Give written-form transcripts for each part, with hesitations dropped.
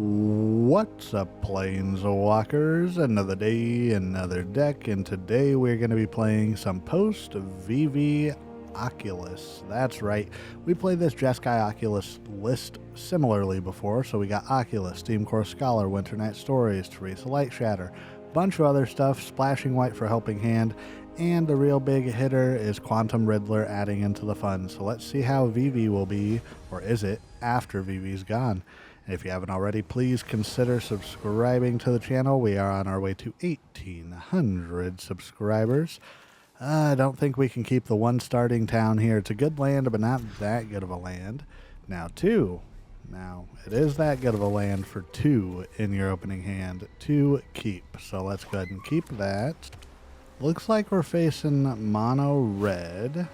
What's up, Planeswalkers? Another day, another deck, and today we're going to be playing some post-Vivi Oculus. That's right, we played this Jeskai Oculus list similarly before, so we got Oculus, Steamcore Scholar, Winternight Stories, Tersa Lightshatter, bunch of other stuff, Splashing White for Helping Hand, and the real big hitter is Quantum Riddler adding into the fun. So let's see how Vivi will be, or is it, after Vivi's gone. If you haven't already, please consider subscribing to the channel. We are on our way to 1,800 subscribers. I don't think we can keep the one starting town here. It's a good land, but not that good of a land. Now, two. Now, it is that good of a land for two in your opening hand to keep. So let's go ahead and keep that. Looks like we're facing mono red.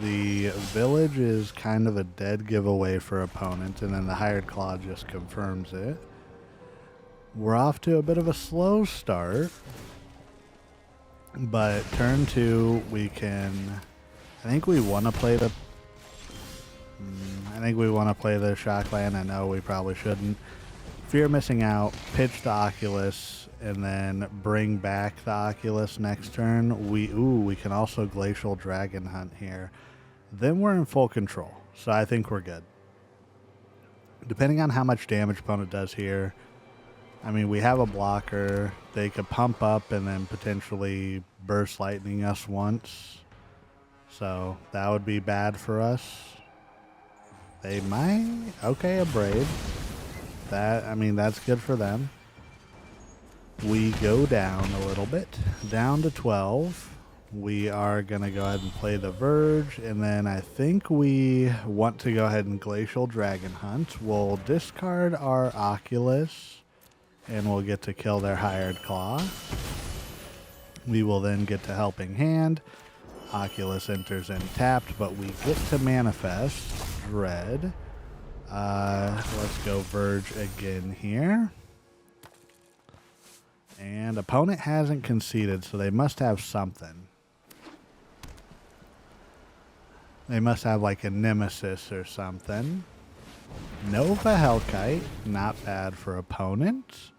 The village is kind of a dead giveaway for opponent, and then the Hired Claw just confirms it. We're off to a bit of a slow start, but turn two we can. I think we want to play the. I think we want to play the Shockland. I know we probably shouldn't. Fear missing out. Pitch the Oculus, and then bring back the Oculus next turn. We can also Glacial Dragonhunt here. Then we're in full control, so I think we're good. Depending on how much damage opponent does here, I mean, we have a blocker. They could pump up and then potentially burst lightning us once, so that would be bad for us. They might. Okay, a Braid. That, I mean, that's good for them. We go down a little bit, down to 12. We are going to go ahead and play the Verge, and then I think we want to go ahead and Glacial Dragonhunt. We'll discard our Oculus, and we'll get to kill their Hired Claw. We will then get to Helping Hand. Oculus enters in tapped, but we get to manifest Dread. Let's go Verge again here. And opponent hasn't conceded, so they must have something. They must have like a Nemesis or something. Nova Hellkite, not bad for opponents.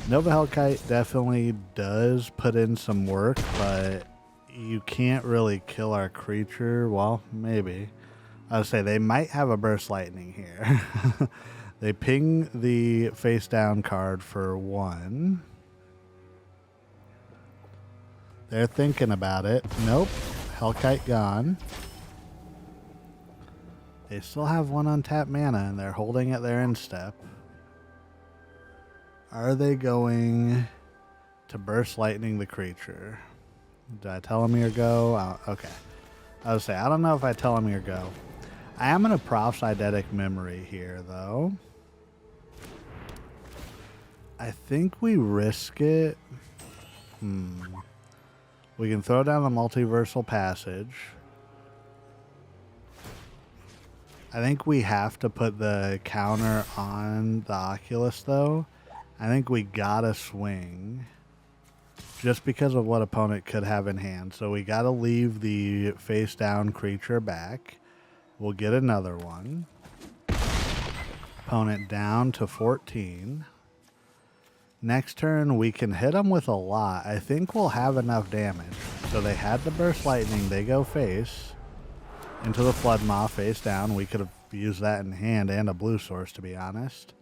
Nova Hellkite definitely does put in some work, but you can't really kill our creature. Well, maybe. I would say they might have a Burst Lightning here. They ping the face down card for 1. They're thinking about it. Nope. Hellkite gone. They still have 1 untapped mana, and they're holding at their end step. Are they going to Burst Lightning the creature? Did I tell them here go? Okay. I would say, I don't know if I tell them here go. I am going to Proft's Eidetic Memory here, though. I think we risk it. We can throw down the Multiversal Passage. I think we have to put the counter on the Oculus, though. I think we gotta swing. Just because of what opponent could have in hand. So we gotta leave the face down creature back. We'll get another one. Opponent down to 14. Next turn, we can hit them with a lot. I think we'll have enough damage. So they had the Burst Lightning. They go face. Into the Flood Maw, face down. We could have used that in hand and a blue source, to be honest.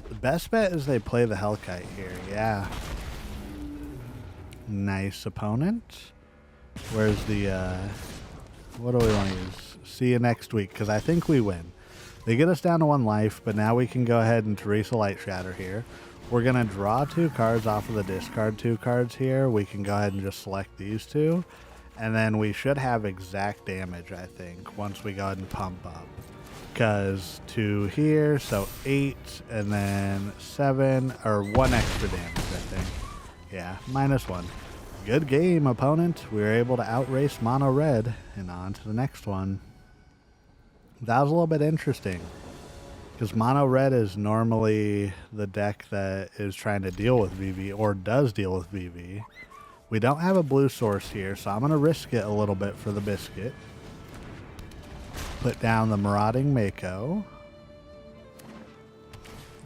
The best bet is they play the Hellkite here. Yeah. Nice opponent. Where's the... what do we want to use? See you next week, because I think we win. They get us down to 1 life, but now we can go ahead and Tersa Lightshatter here. We're going to draw 2 cards off of the discard 2 cards here. We can go ahead and just select these 2. And then we should have exact damage, I think, once we go ahead and pump up. Because 2 here, so 8, and then 7, or 1 extra damage, I think. Yeah, -1. Good game, opponent. We were able to outrace mono red, and on to the next one. That was a little bit interesting. Because mono red is normally the deck that is trying to deal with Vivi, or does deal with Vivi. We don't have a blue source here, so I'm going to risk it a little bit for the biscuit. Put down the Marauding Mako.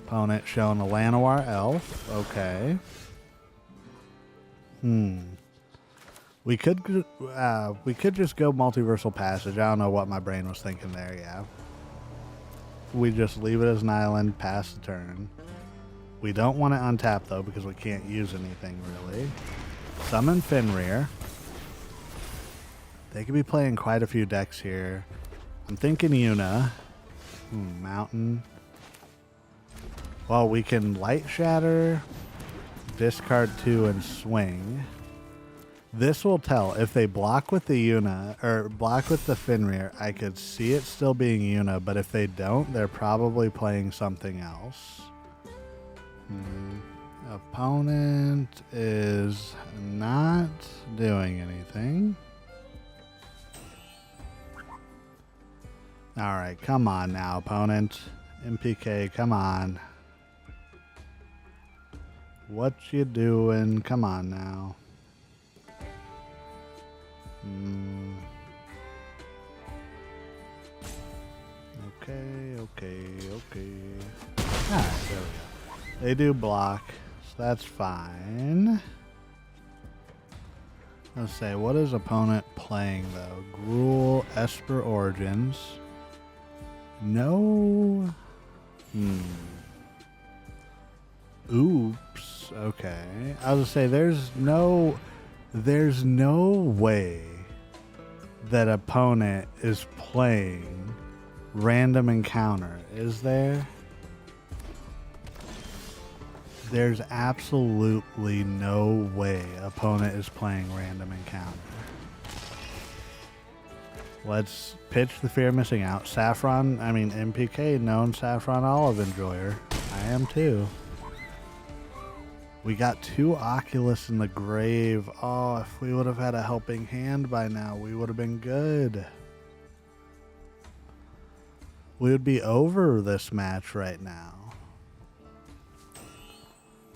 Opponent showing a Llanowar Elf. Okay. We could just go Multiversal Passage. I don't know what my brain was thinking there. Yeah. We just leave it as an island, pass the turn. We don't want to untap though because we can't use anything really. Summon Fenrir. They could be playing quite a few decks here. I'm thinking Yuna. Mountain. Well, we can Lightshatter, discard 2, and swing. This will tell. If they block with the Yuna, or block with the Fenrir, I could see it still being Yuna, but if they don't, they're probably playing something else. Opponent is not doing anything. Alright, come on now, opponent. MPK, come on. What you doing? Come on now. Okay. Alright, there we go. They do block, so that's fine. Let's say, what is opponent playing though? Gruul, Esper Origins. No. Oops. Okay. I was gonna say there's no way that opponent is playing random encounter, is there? There's absolutely no way opponent is playing random encounter. Let's pitch the fear of missing out. Saffron, I mean MPK, known Saffron Olive enjoyer. I am too. We got 2 Oculus in the grave. Oh, if we would have had a helping hand by now, we would have been good. We would be over this match right now.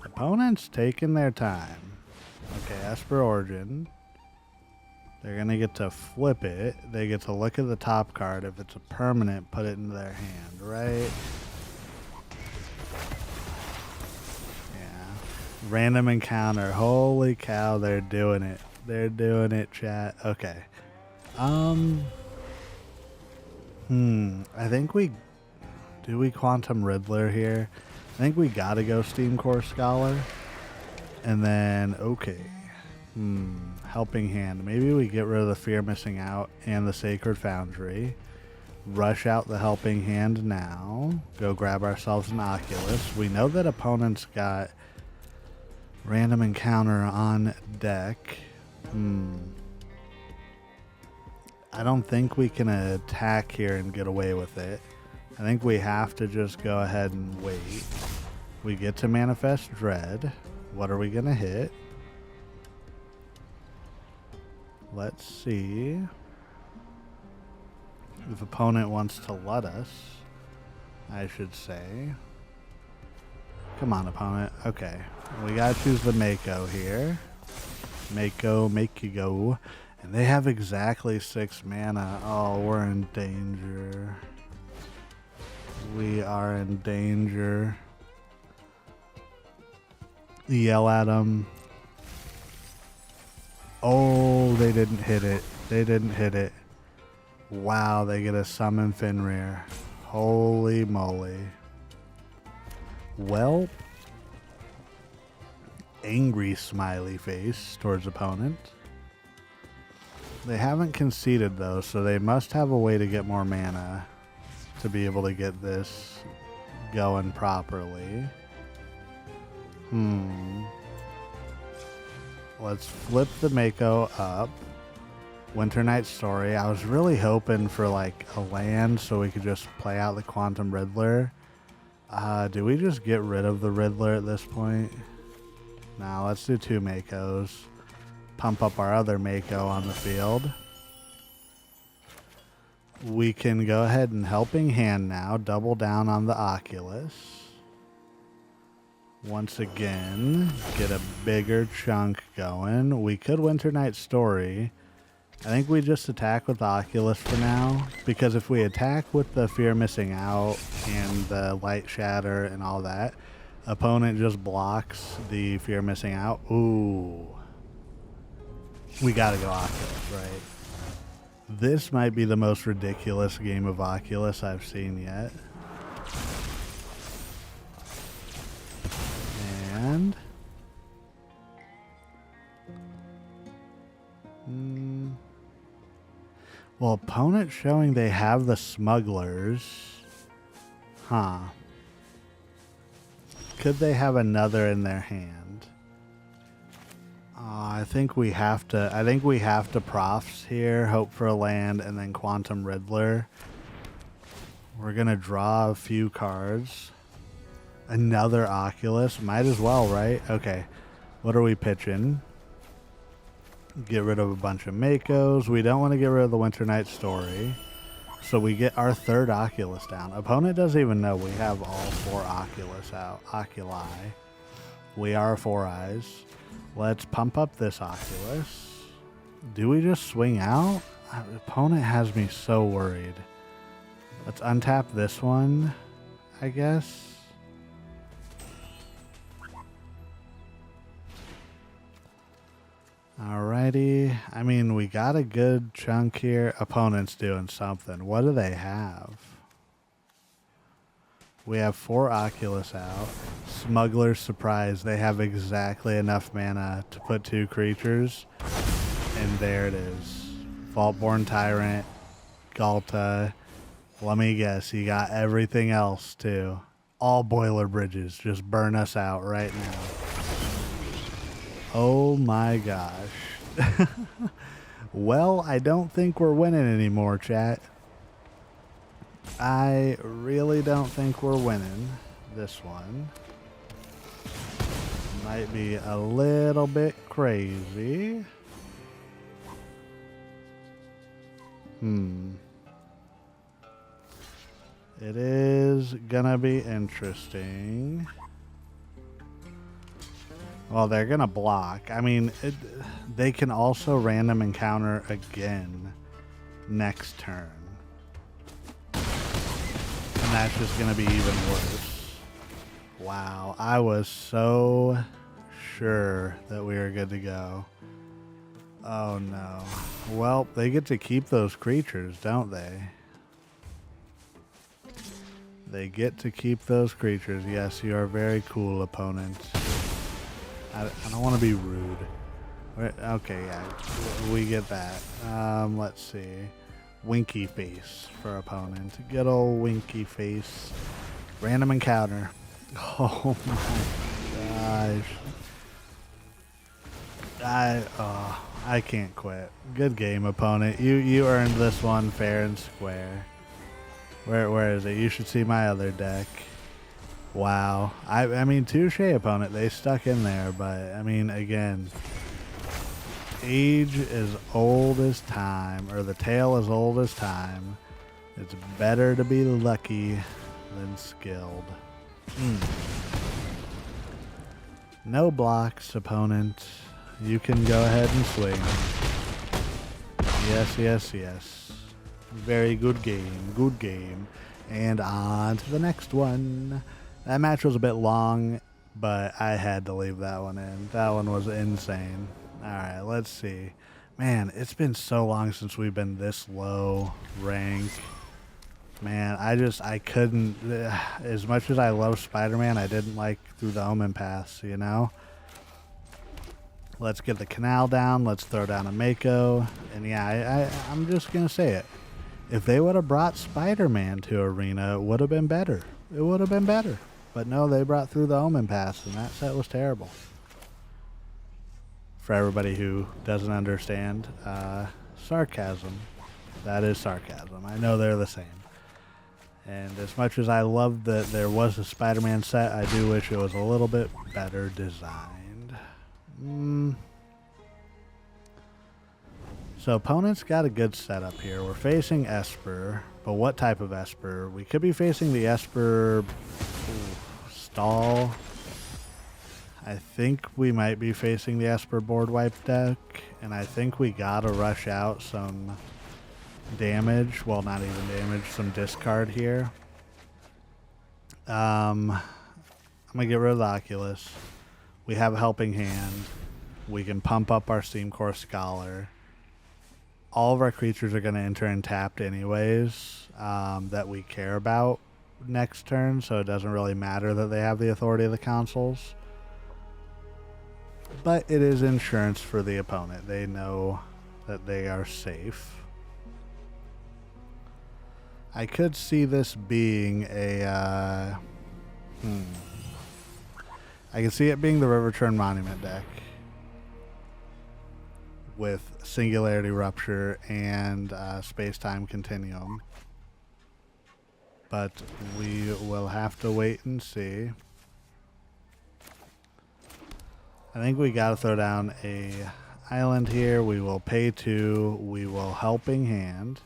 Opponents taking their time. Okay, Esper Origin. They're going to get to flip it. They get to look at the top card. If it's a permanent, put it into their hand, right? Random encounter. Holy cow, they're doing it. They're doing it, chat. Okay. I think we Quantum Riddler here. I think we gotta go Steamcore Scholar. And then, okay. Helping hand. Maybe we get rid of the Fear Missing Out and the Sacred Foundry. Rush out the Helping Hand now. Go grab ourselves an Oculus. We know that opponents got random encounter on deck. I don't think we can attack here and get away with it. I think we have to just go ahead and wait. We get to Manifest Dread. What are we going to hit? Let's see. If opponent wants to let us, I should say. Come on, opponent. Okay. We gotta choose the Mako here. Mako, make you go. And they have exactly 6 mana. Oh, we're in danger. We are in danger. Yell at them. Oh, they didn't hit it. They didn't hit it. Wow, they get a summon Fenrir. Holy moly. Well, angry smiley face towards opponent. They haven't conceded though, so they must have a way to get more mana to be able to get this going properly. Let's flip the Mako up. Winternight Story. I was really hoping for like a land so we could just play out the Quantum Riddler. Do we just get rid of the Riddler at this point? Now let's do 2 Makos. Pump up our other Mako on the field. We can go ahead and Helping Hand now. Double down on the Oculus. Once again, get a bigger chunk going. We could Winternight Story I think we just attack with the Oculus for now, because if we attack with the Fear Missing Out and the Lightshatter and all that, opponent just blocks the Fear Missing Out. Ooh. We gotta go Oculus, right? This might be the most ridiculous game of Oculus I've seen yet. And... well, opponent showing they have the smugglers. Huh. Could they have another in their hand? I think we have to Profts here, hope for a land, and then Quantum Riddler. We're gonna draw a few cards. Another Oculus. Might as well, right? Okay. What are we pitching? Get rid of a bunch of Makos. We don't want to get rid of the Winternight Story. So we get our third Oculus down. Opponent doesn't even know we have all 4 Oculus out. Oculi. We are 4 eyes. Let's pump up this Oculus. Do we just swing out? Opponent has me so worried. Let's untap this one, I guess. Alrighty. I mean, we got a good chunk here. Opponent's doing something. What do they have? We have 4 Oculus out. Smuggler's Surprise. They have exactly enough mana to put 2 creatures. And there it is. Vaultborn Tyrant. Galta. Let me guess. You got everything else too. All Boiler Bridges. Just burn us out right now. Oh my gosh. Well, I don't think we're winning anymore, chat. I really don't think we're winning this one. Might be a little bit crazy. It is gonna be interesting. Well, they're going to block. I mean, they can also random encounter again next turn. And that's just going to be even worse. Wow, I was so sure that we were good to go. Oh, no. Well, they get to keep those creatures, don't they? They get to keep those creatures. Yes, you are very cool, opponent. I don't want to be rude. Okay, yeah, we get that. Let's see. Winky Face for opponent. Good old Winky Face. Random encounter. Oh my gosh. I can't quit. Good game, opponent. You earned this one fair and square. Where is it? You should see my other deck. Wow. I mean, touche, opponent. They stuck in there, but, I mean, again, age is old as time, or the tale is old as time. It's better to be lucky than skilled. No blocks, opponent. You can go ahead and swing. Yes, yes, yes. Very good game. Good game. And on to the next one. That match was a bit long, but I had to leave that one in. That one was insane. Alright, let's see. Man, it's been so long since we've been this low rank. Man, I couldn't... As much as I love Spider-Man, I didn't like Through the Omen Pass, you know? Let's get the canal down. Let's throw down a Mako. And yeah, I'm just going to say it. If they would have brought Spider-Man to Arena, it would have been better. It would have been better. But no, they brought Through the Omen Pass, and that set was terrible. For everybody who doesn't understand, sarcasm. That is sarcasm. I know they're the same. And as much as I love that there was a Spider-Man set, I do wish it was a little bit better designed. So opponent's got a good setup here. We're facing Esper, but what type of Esper? We could be facing the Esper stall. I think we might be facing the Esper board wipe deck, and I think we gotta rush out some damage. Well, not even damage, some discard here. I'm gonna get rid of the Oculus. We have a helping hand. We can pump up our Steamcore Scholar. All of our creatures are gonna enter in tapped anyways, that we care about next turn, so it doesn't really matter that they have the authority of the consoles. But it is insurance for the opponent. They know that they are safe. I could see this being a... I can see it being the Riverpyre Monument deck with Singularity Rupture and Space-Time Continuum. But we will have to wait and see. I think we gotta throw down a island here. We will pay 2. We will helping hand.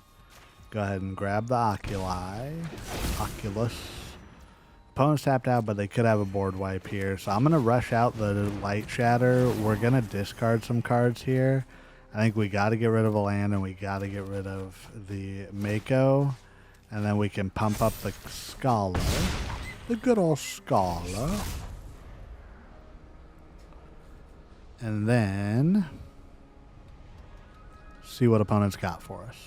Go ahead and grab the Oculus. Opponent's tapped out, but they could have a board wipe here. So I'm gonna rush out the Lightshatter. We're gonna discard some cards here. I think we gotta get rid of a land and we gotta get rid of the Mako. And then we can pump up the Scholar. The good old Scholar. And then see what opponents got for us.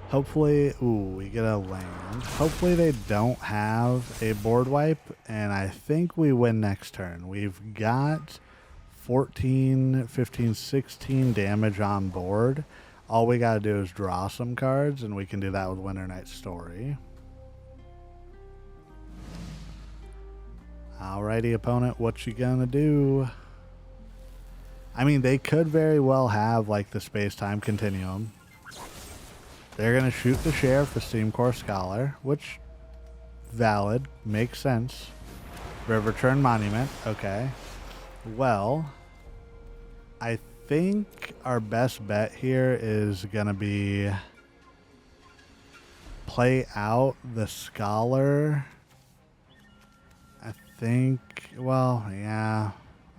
Hopefully, ooh, we get a land. Hopefully they don't have a board wipe, and I think we win next turn. We've got 14, 15, 16 damage on board. All we got to do is draw some cards, and we can do that with Winternight Story. Alrighty, opponent, what you gonna do? I mean, they could very well have, like, the Space-Time Continuum. They're gonna shoot the Sheriff, the Steamcore Scholar, which, valid, makes sense. Riverpyre Monument, okay. Well, I think our best bet here is gonna be play out the Scholar. I think, well, yeah,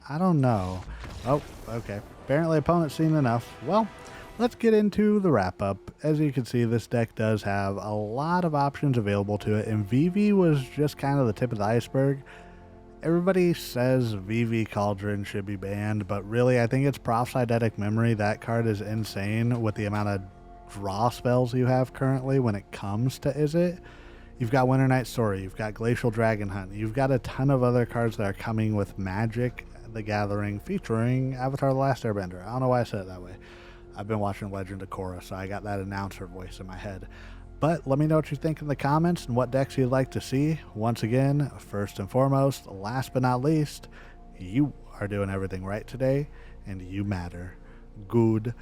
I don't know. Oh, okay. Apparently opponent's seen enough. Well, let's get into the wrap-up. As you can see, this deck does have a lot of options available to it, and Vivi was just kind of the tip of the iceberg. Everybody says Vivi Cauldron should be banned, but really I think it's Proft's Eidetic Memory. That card is insane with the amount of draw spells you have currently when it comes to Izzet. You've got Winternight Story, you've got Glacial Dragonhunt, you've got a ton of other cards that are coming with Magic the Gathering featuring Avatar The Last Airbender. I don't know why I said it that way. I've been watching Legend of Korra, so I got that announcer voice in my head. But let me know what you think in the comments and what decks you'd like to see. Once again, first and foremost, last but not least, you are doing everything right today, and you matter. Goodbye.